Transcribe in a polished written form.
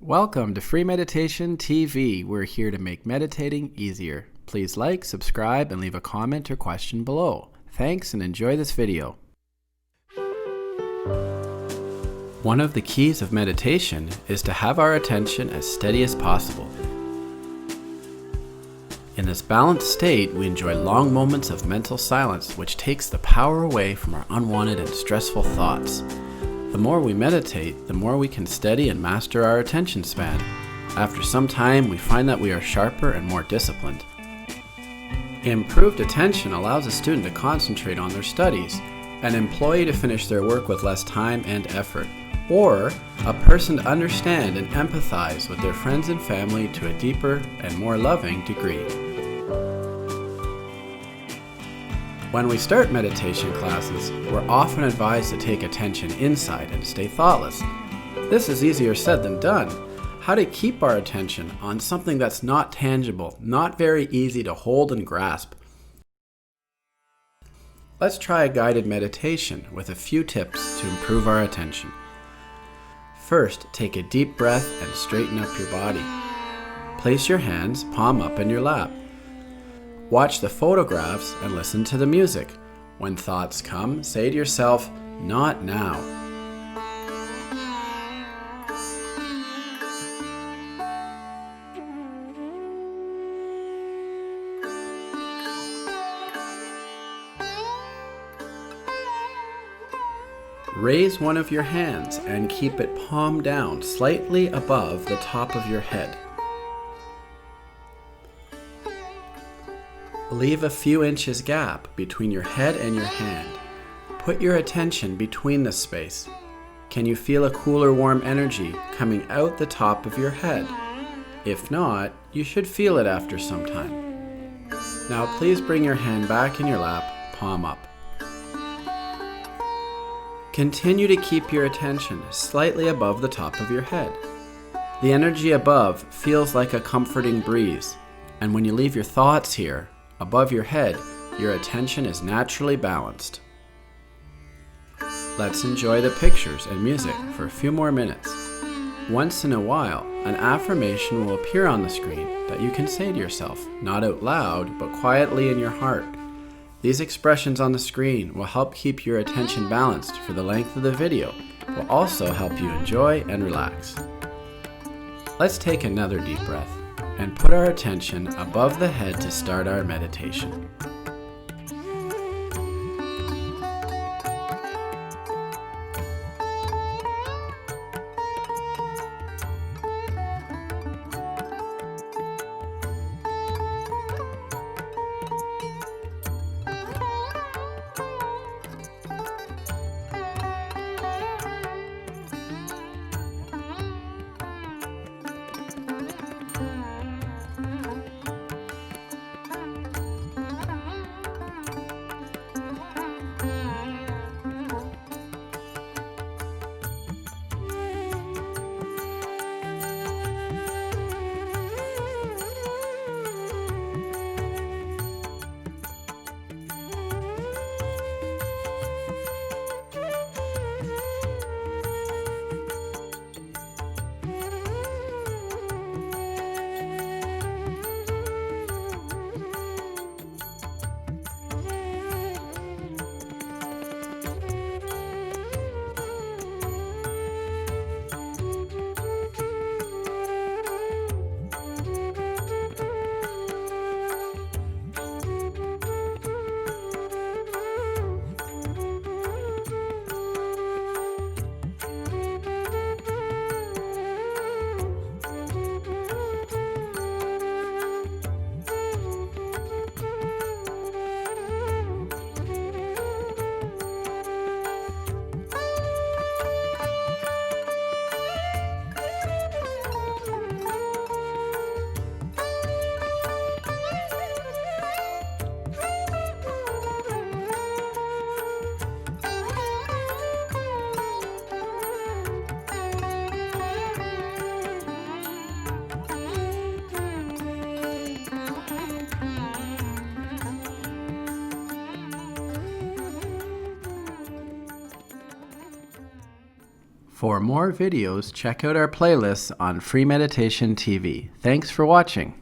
Welcome to Free Meditation TV. We're here to make meditating easier. Please like, subscribe, and leave a comment or question below. Thanks and enjoy this video. One of the keys of meditation is to have our attention as steady as possible. In this balanced state, we enjoy long moments of mental silence, which takes the power away from our unwanted and stressful thoughts. The more we meditate, the more we can steady and master our attention span. After some time, we find that we are sharper and more disciplined. Improved attention allows a student to concentrate on their studies, an employee to finish their work with less time and effort, or a person to understand and empathize with their friends and family to a deeper and more loving degree. When we start meditation classes, we're often advised to take attention inside and stay thoughtless. This is easier said than done. How to keep our attention on something that's not tangible, not very easy to hold and grasp. Let's try a guided meditation with a few tips to improve our attention. First, take a deep breath and straighten up your body. Place your hands palm up in your lap. Watch the photographs and listen to the music. When thoughts come, say to yourself, "Not now." Raise one of your hands and keep it palm down, slightly above the top of your head. Leave a few inches gap between your head and your hand. Put your attention between the space. Can you feel a cool or warm energy coming out the top of your head? If not, you should feel it after some time. Now please bring your hand back in your lap, palm up. Continue to keep your attention slightly above the top of your head. The energy above feels like a comforting breeze, and when you leave your thoughts here, above your head, your attention is naturally balanced. Let's enjoy the pictures and music for a few more minutes. Once in a while, an affirmation will appear on the screen that you can say to yourself, not out loud, but quietly in your heart. These expressions on the screen will help keep your attention balanced for the length of the video, will also help you enjoy and relax. Let's take another deep breath and put our attention above the head to start our meditation. For more videos, check out our playlists on Free Meditation TV. Thanks for watching.